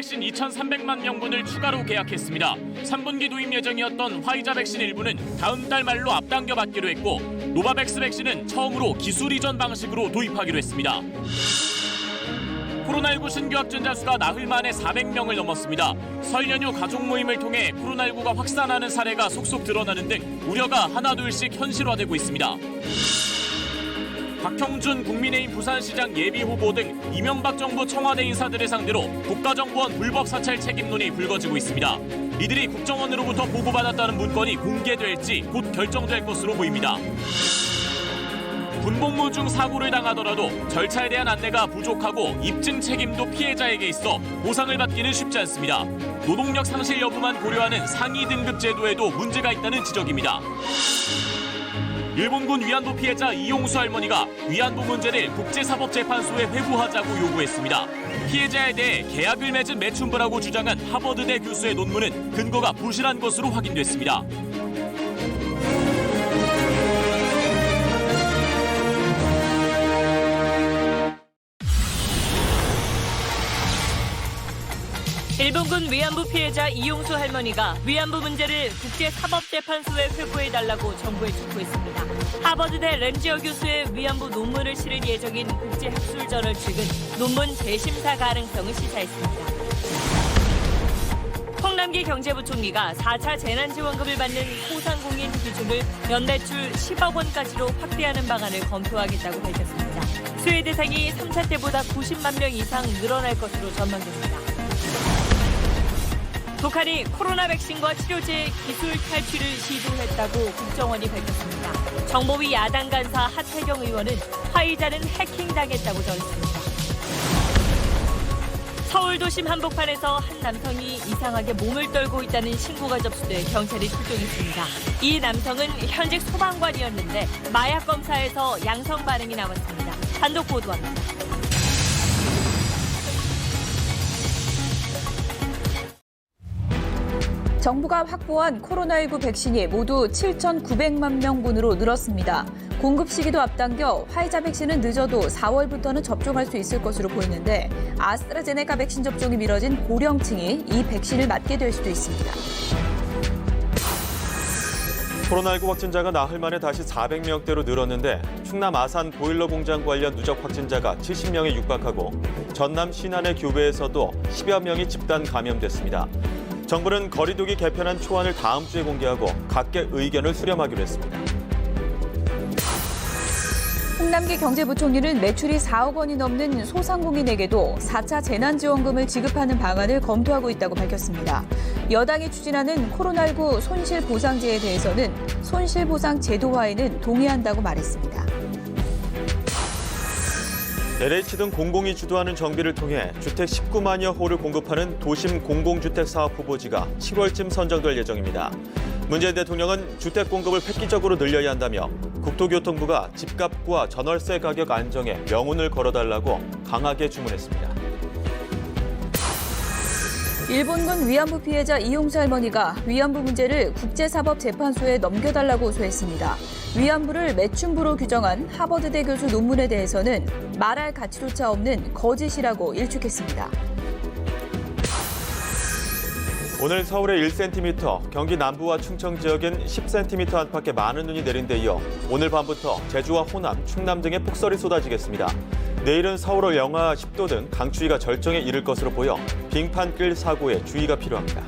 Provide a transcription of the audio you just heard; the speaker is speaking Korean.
백신 2,300만 명분을 추가로 계약했습니다. 3분기 도입 예정이었던 화이자 백신 일부는 다음 달 말로 앞당겨 받기로 했고 노바백스 백신은 처음으로 기술 이전 방식으로 도입하기로 했습니다. 코로나19 신규 확진자 수가 나흘 만에 400명을 넘었습니다. 설 연휴 가족 모임을 통해 코로나19가 확산하는 사례가 속속 드러나는 등 우려가 하나둘씩 현실화되고 있습니다. 박형준 국민의힘 부산시장 예비후보 등 이명박 정부 청와대 인사들을 상대로 국가정보원 불법 사찰 책임론이 불거지고 있습니다. 이들이 국정원으로부터 보고받았다는 문건이 공개될지 곧 결정될 것으로 보입니다. 군복무 중 사고를 당하더라도 절차에 대한 안내가 부족하고 입증 책임도 피해자에게 있어 보상을 받기는 쉽지 않습니다. 노동력 상실 여부만 고려하는 상위 등급 제도에도 문제가 있다는 지적입니다. 일본군 위안부 피해자 이용수 할머니가 위안부 문제를 국제사법재판소에 회부하자고 요구했습니다. 피해자에 대해 계약을 맺은 매춘부라고 주장한 하버드대 교수의 논문은 근거가 부실한 것으로 확인됐습니다. 일본군 위안부 피해자 이용수 할머니가 위안부 문제를 국제사법재판소에 회부해달라고 정부에 촉구했습니다. 하버드대 램지어 교수의 위안부 논문을 실을 예정인 국제학술저널 측은 논문 재심사 가능성을 시사했습니다. 홍남기 경제부총리가 4차 재난지원금을 받는 소상공인 기준을 연매출 10억 원까지로 확대하는 방안을 검토하겠다고 밝혔습니다. 수혜 대상이 3차 때보다 90만 명 이상 늘어날 것으로 전망됩니다. 북한이 코로나 백신과 치료제의 기술 탈취를 시도했다고 국정원이 밝혔습니다. 정보위 야당 간사 하태경 의원은 화이자는 해킹당했다고 전했습니다. 서울 도심 한복판에서 한 남성이 이상하게 몸을 떨고 있다는 신고가 접수돼 경찰이 출동했습니다. 이 남성은 현직 소방관이었는데 마약 검사에서 양성 반응이 나왔습니다. 단독 보도합니다. 정부가 확보한 코로나19 백신이 모두 7,900만 명분으로 늘었습니다. 공급 시기도 앞당겨 화이자 백신은 늦어도 4월부터는 접종할 수 있을 것으로 보이는데 아스트라제네카 백신 접종이 미뤄진 고령층이 이 백신을 맞게 될 수도 있습니다. 코로나19 확진자가 나흘 만에 다시 400명대로 늘었는데 충남 아산 보일러 공장 관련 누적 확진자가 70명에 육박하고 전남 신안의 교배에서도 10여 명이 집단 감염됐습니다. 정부는 거리두기 개편안 초안을 다음 주에 공개하고 각계 의견을 수렴하기로 했습니다. 홍남기 경제부총리는 매출이 4억 원이 넘는 소상공인에게도 4차 재난지원금을 지급하는 방안을 검토하고 있다고 밝혔습니다. 여당이 추진하는 코로나19 손실보상제에 대해서는 손실보상 제도화에는 동의한다고 말했습니다. LH 등 공공이 주도하는 정비를 통해 주택 19만여 호를 공급하는 도심 공공주택 사업 후보지가 7월쯤 선정될 예정입니다. 문재인 대통령은 주택 공급을 획기적으로 늘려야 한다며 국토교통부가 집값과 전월세 가격 안정에 명운을 걸어달라고 강하게 주문했습니다. 일본군 위안부 피해자 이용수 할머니가 위안부 문제를 국제사법재판소에 넘겨달라고 호소했습니다. 위안부를 매춘부로 규정한 하버드대 교수 논문에 대해서는 말할 가치조차 없는 거짓이라고 일축했습니다. 오늘 서울에 1cm, 경기 남부와 충청 지역엔 10cm 안팎의 많은 눈이 내린 데 이어 오늘 밤부터 제주와 호남, 충남 등에 폭설이 쏟아지겠습니다. 내일은 서울을 영하 10도 등 강추위가 절정에 이를 것으로 보여 빙판길 사고에 주의가 필요합니다.